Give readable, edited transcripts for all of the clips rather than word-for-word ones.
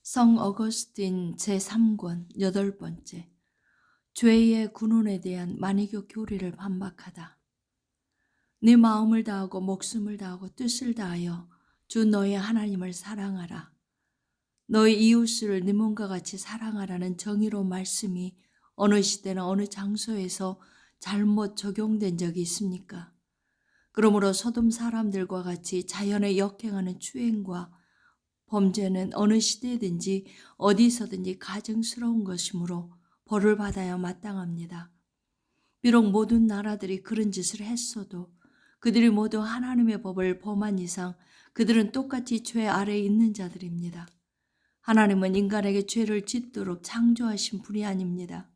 성 어거스틴 제3권 8번째. 죄의 군원에 대한 만이교 교리를 반박하다. 네 마음을 다하고 목숨을 다하고 뜻을 다하여 주 너의 하나님을 사랑하라. 너의 이웃을 네 몸과 같이 사랑하라는 정의로운 말씀이 어느 시대나 어느 장소에서 잘못 적용된 적이 있습니까? 그러므로 소돔 사람들과 같이 자연에 역행하는 추행과 범죄는 어느 시대든지 어디서든지 가증스러운 것이므로 벌을 받아야 마땅합니다. 비록 모든 나라들이 그런 짓을 했어도 그들이 모두 하나님의 법을 범한 이상 그들은 똑같이 죄 아래에 있는 자들입니다. 하나님은 인간에게 죄를 짓도록 창조하신 분이 아닙니다.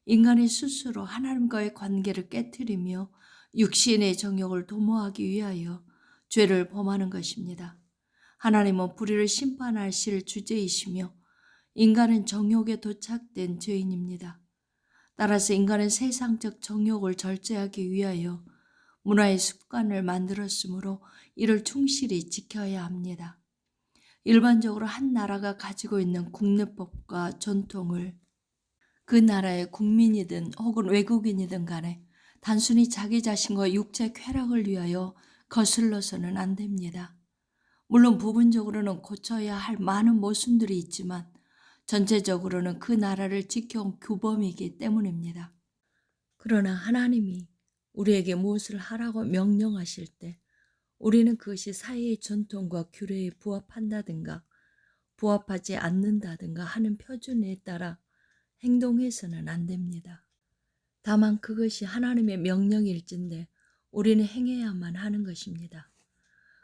인간이 스스로 하나님과의 관계를 깨트리며 육신의 정욕을 도모하기 위하여 죄를 범하는 것입니다. 하나님은 불의를 심판하실 주제이시며 인간은 정욕에 도착된 죄인입니다. 따라서 인간은 세상적 정욕을 절제하기 위하여 문화의 습관을 만들었으므로 이를 충실히 지켜야 합니다. 일반적으로 한 나라가 가지고 있는 국내법과 전통을 그 나라의 국민이든 혹은 외국인이든 간에 단순히 자기 자신과 육체 쾌락을 위하여 거슬러서는 안 됩니다. 물론 부분적으로는 고쳐야 할 많은 모순들이 있지만 전체적으로는 그 나라를 지켜온 규범이기 때문입니다. 그러나 하나님이 우리에게 무엇을 하라고 명령하실 때 우리는 그것이 사회의 전통과 규례에 부합한다든가 부합하지 않는다든가 하는 표준에 따라 행동해서는 안 됩니다. 다만 그것이 하나님의 명령일진데 우리는 행해야만 하는 것입니다.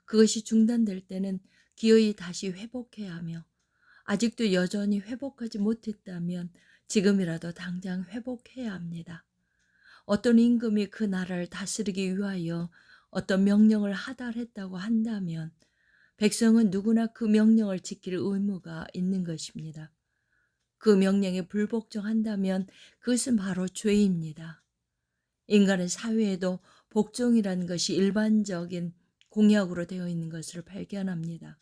그것이 중단될 때는 기어이 다시 회복해야 하며 아직도 여전히 회복하지 못했다면 지금이라도 당장 회복해야 합니다. 어떤 임금이 그 나라를 다스리기 위하여 어떤 명령을 하달했다고 한다면 백성은 누구나 그 명령을 지킬 의무가 있는 것입니다. 그 명령에 불복종한다면 그것은 바로 죄입니다. 인간의 사회에도 복종이라는 것이 일반적인 공약으로 되어 있는 것을 발견합니다.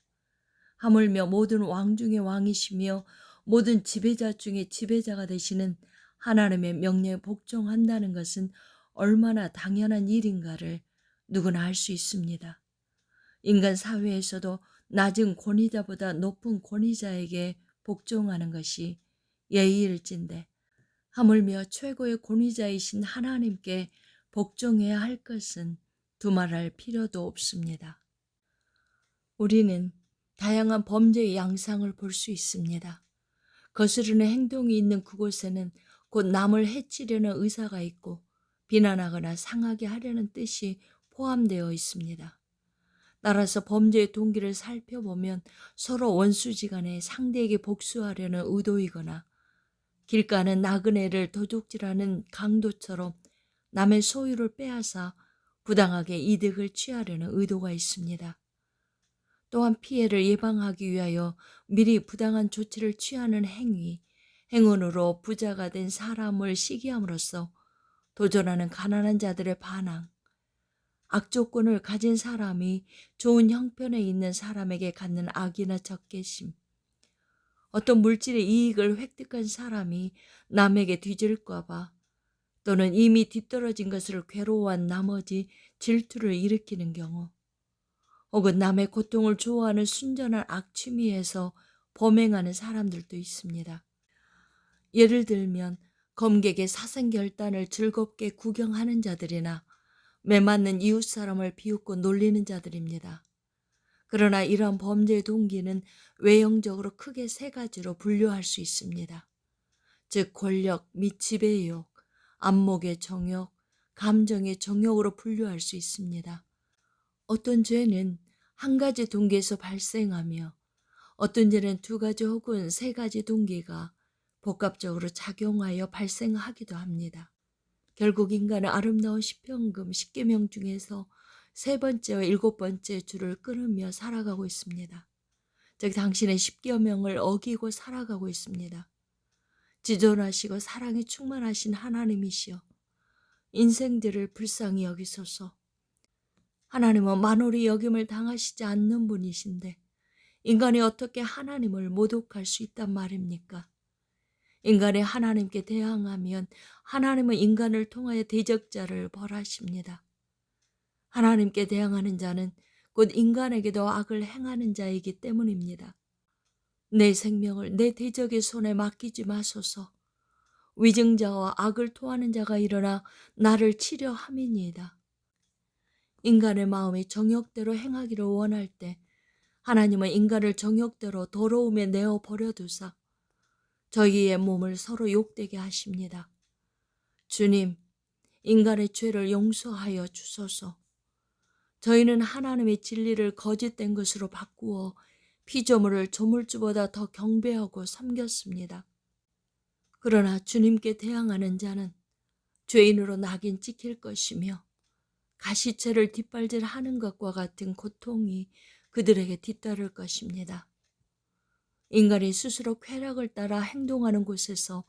하물며 모든 왕 중의 왕이시며 모든 지배자 중의 지배자가 되시는 하나님의 명령에 복종한다는 것은 얼마나 당연한 일인가를 누구나 알 수 있습니다. 인간 사회에서도 낮은 권위자보다 높은 권위자에게 복종하는 것이 예의일진데 하물며 최고의 권위자이신 하나님께 복종해야 할 것은 두말할 필요도 없습니다. 우리는 다양한 범죄의 양상을 볼 수 있습니다. 거스르는 행동이 있는 그곳에는 곧 남을 해치려는 의사가 있고 비난하거나 상하게 하려는 뜻이 포함되어 있습니다. 따라서 범죄의 동기를 살펴보면 서로 원수지간에 상대에게 복수하려는 의도이거나 길 가는 나그네를 도둑질하는 강도처럼 남의 소유를 빼앗아 부당하게 이득을 취하려는 의도가 있습니다. 또한 피해를 예방하기 위하여 미리 부당한 조치를 취하는 행운으로 부자가 된 사람을 시기함으로써 도전하는 가난한 자들의 반항, 악조건을 가진 사람이 좋은 형편에 있는 사람에게 갖는 악이나 적개심, 어떤 물질의 이익을 획득한 사람이 남에게 뒤질까 봐 또는 이미 뒤떨어진 것을 괴로워한 나머지 질투를 일으키는 경우, 혹은 남의 고통을 좋아하는 순전한 악취미에서 범행하는 사람들도 있습니다. 예를 들면 검객의 사생결단을 즐겁게 구경하는 자들이나 매맞는 이웃 사람을 비웃고 놀리는 자들입니다. 그러나 이러한 범죄의 동기는 외형적으로 크게 세 가지로 분류할 수 있습니다. 즉 권력 및 지배욕, 안목의 정욕, 감정의 정욕으로 분류할 수 있습니다. 어떤 죄는 한 가지 동기에서 발생하며 어떤 죄는 두 가지 혹은 세 가지 동기가 복합적으로 작용하여 발생하기도 합니다. 결국 인간은 아름다운 시편금 10계명 중에서 세 번째와 일곱 번째 줄을 끊으며 살아가고 있습니다. 즉 당신의 10계명을 어기고 살아가고 있습니다. 지존하시고 사랑이 충만하신 하나님이시여 인생들을 불쌍히 여기소서. 하나님은 만홀히 여김을 당하시지 않는 분이신데 인간이 어떻게 하나님을 모독할 수 있단 말입니까? 인간이 하나님께 대항하면 하나님은 인간을 통하여 대적자를 벌하십니다. 하나님께 대항하는 자는 곧 인간에게도 악을 행하는 자이기 때문입니다. 내 생명을 내 대적의 손에 맡기지 마소서. 위증자와 악을 토하는 자가 일어나 나를 치려 함이니이다. 인간의 마음이 정욕대로 행하기를 원할 때 하나님은 인간을 정욕대로 더러움에 내어 버려두사 저희의 몸을 서로 욕되게 하십니다. 주님, 인간의 죄를 용서하여 주소서. 저희는 하나님의 진리를 거짓된 것으로 바꾸어 피조물을 조물주보다 더 경배하고 섬겼습니다. 그러나 주님께 대항하는 자는 죄인으로 낙인 찍힐 것이며 가시채를 뒷발질하는 것과 같은 고통이 그들에게 뒤따를 것입니다. 인간이 스스로 쾌락을 따라 행동하는 곳에서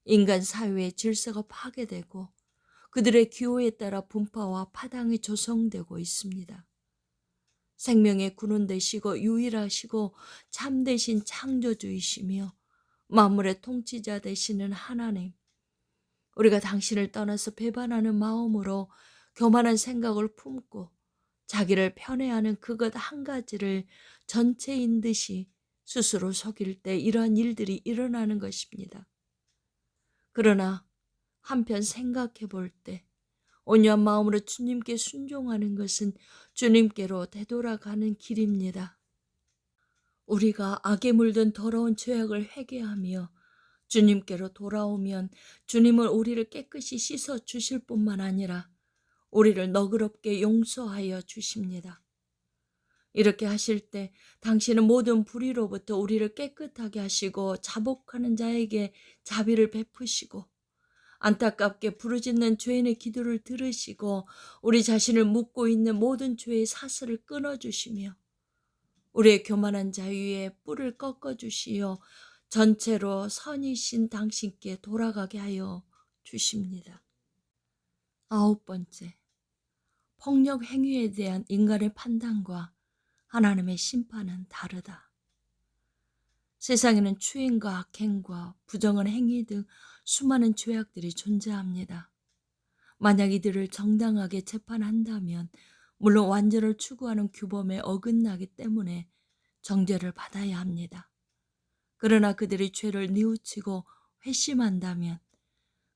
인간 사회의 질서가 파괴되고 그들의 기호에 따라 분파와 파당이 조성되고 있습니다. 생명의 근원 되시고 유일하시고 참되신 창조주이시며 만물의 통치자 되시는 하나님, 우리가 당신을 떠나서 배반하는 마음으로 교만한 생각을 품고 자기를 편애하는 그것 한 가지를 전체인 듯이 스스로 속일 때 이러한 일들이 일어나는 것입니다. 그러나 한편 생각해 볼 때 온유한 마음으로 주님께 순종하는 것은 주님께로 되돌아가는 길입니다. 우리가 악에 물든 더러운 죄악을 회개하며 주님께로 돌아오면 주님은 우리를 깨끗이 씻어 주실 뿐만 아니라 우리를 너그럽게 용서하여 주십니다. 이렇게 하실 때 당신은 모든 불의로부터 우리를 깨끗하게 하시고 자복하는 자에게 자비를 베푸시고 안타깝게 부르짖는 죄인의 기도를 들으시고 우리 자신을 묶고 있는 모든 죄의 사슬을 끊어주시며 우리의 교만한 자유의 뿔을 꺾어주시어 전체로 선이신 당신께 돌아가게 하여 주십니다. 9번째, 폭력 행위에 대한 인간의 판단과 하나님의 심판은 다르다. 세상에는 추행과 악행과 부정한 행위 등 수많은 죄악들이 존재합니다. 만약 이들을 정당하게 재판한다면 물론 완전을 추구하는 규범에 어긋나기 때문에 정죄를 받아야 합니다. 그러나 그들이 죄를 뉘우치고 회심한다면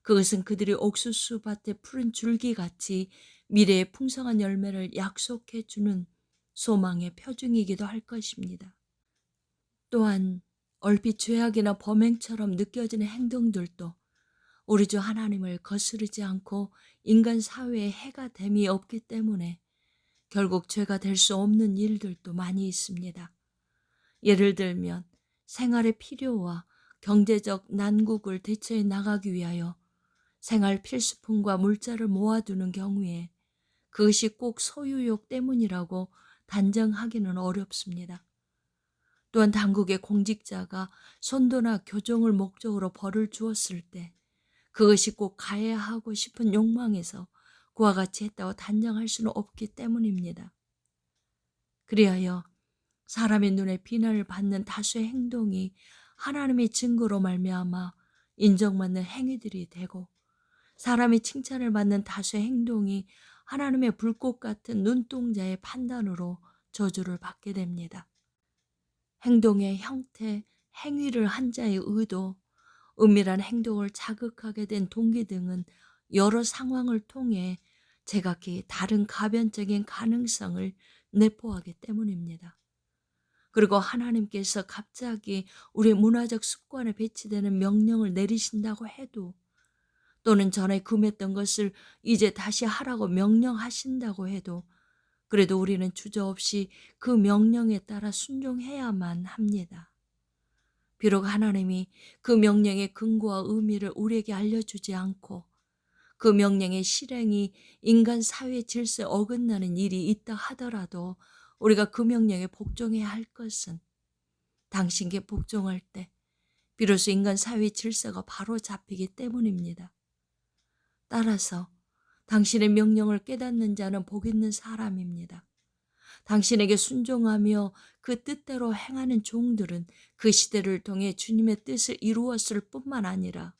그것은 그들이 옥수수 밭에 푸른 줄기같이 미래의 풍성한 열매를 약속해 주는 소망의 표징이기도 할 것입니다. 또한 얼핏 죄악이나 범행처럼 느껴지는 행동들도 우리 주 하나님을 거스르지 않고 인간 사회에 해가 됨이 없기 때문에 결국 죄가 될 수 없는 일들도 많이 있습니다. 예를 들면 생활의 필요와 경제적 난국을 대처해 나가기 위하여 생활 필수품과 물자를 모아두는 경우에 그것이 꼭 소유욕 때문이라고 단정하기는 어렵습니다. 또한 당국의 공직자가 선도나 교정을 목적으로 벌을 주었을 때 그것이 꼭 가해하고 싶은 욕망에서 그와 같이 했다고 단정할 수는 없기 때문입니다. 그리하여 사람의 눈에 비난을 받는 다수의 행동이 하나님의 증거로 말미암아 인정받는 행위들이 되고 사람이 칭찬을 받는 다수의 행동이 하나님의 불꽃 같은 눈동자의 판단으로 저주를 받게 됩니다. 행동의 형태, 행위를 한 자의 의도, 은밀한 행동을 자극하게 된 동기 등은 여러 상황을 통해 제각기 다른 가변적인 가능성을 내포하기 때문입니다. 그리고 하나님께서 갑자기 우리의 문화적 습관에 배치되는 명령을 내리신다고 해도 또는 전에 금했던 것을 이제 다시 하라고 명령하신다고 해도 그래도 우리는 주저없이 그 명령에 따라 순종해야만 합니다. 비록 하나님이 그 명령의 근거와 의미를 우리에게 알려주지 않고 그 명령의 실행이 인간 사회 질서에 어긋나는 일이 있다 하더라도 우리가 그 명령에 복종해야 할 것은 당신께 복종할 때 비로소 인간 사회 질서가 바로 잡히기 때문입니다. 따라서 당신의 명령을 깨닫는 자는 복 있는 사람입니다. 당신에게 순종하며 그 뜻대로 행하는 종들은 그 시대를 통해 주님의 뜻을 이루었을 뿐만 아니라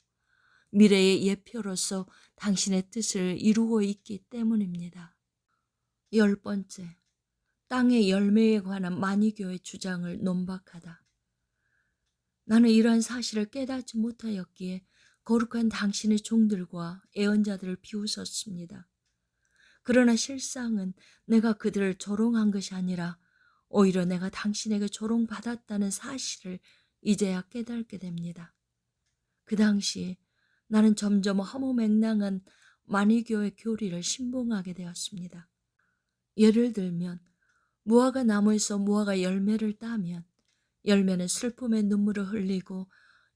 미래의 예표로서 당신의 뜻을 이루고 있기 때문입니다. 10번째, 땅의 열매에 관한 마니교의 주장을 논박하다. 나는 이러한 사실을 깨닫지 못하였기에 거룩한 당신의 종들과 애언자들을 비웃었습니다. 그러나 실상은 내가 그들을 조롱한 것이 아니라 오히려 내가 당신에게 조롱받았다는 사실을 이제야 깨닫게 됩니다. 그 당시 나는 점점 허무맹랑한 마니교의 교리를 신봉하게 되었습니다. 예를 들면 무화과 나무에서 무화과 열매를 따면 열매는 슬픔의 눈물을 흘리고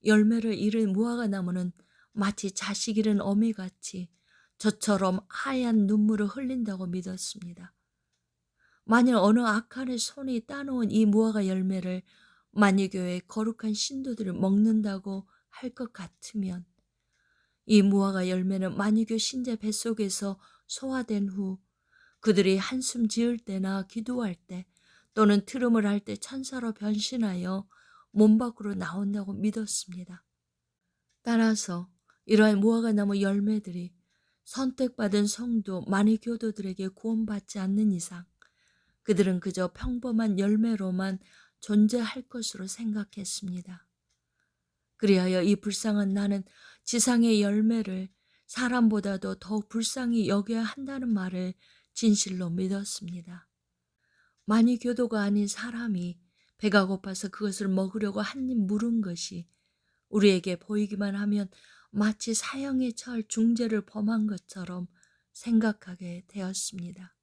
열매를 잃은 무화과 나무는 마치 자식 잃은 어미같이 저처럼 하얀 눈물을 흘린다고 믿었습니다. 만일 어느 악한의 손이 따놓은 이 무화과 열매를 마니교의 거룩한 신도들이 먹는다고 할 것 같으면 이 무화과 열매는 마니교 신자 뱃속에서 소화된 후 그들이 한숨 지을 때나 기도할 때 또는 트름을 할 때 천사로 변신하여 몸 밖으로 나온다고 믿었습니다. 따라서 이러한 무화과나무 열매들이 선택받은 성도 마니교도들에게 구원받지 않는 이상 그들은 그저 평범한 열매로만 존재할 것으로 생각했습니다. 그리하여 이 불쌍한 나는 지상의 열매를 사람보다도 더욱 불쌍히 여겨야 한다는 말을 진실로 믿었습니다. 마니교도가 아닌 사람이 배가 고파서 그것을 먹으려고 한 입 물은 것이 우리에게 보이기만 하면 마치 사형에 처할 중죄를 범한 것처럼 생각하게 되었습니다.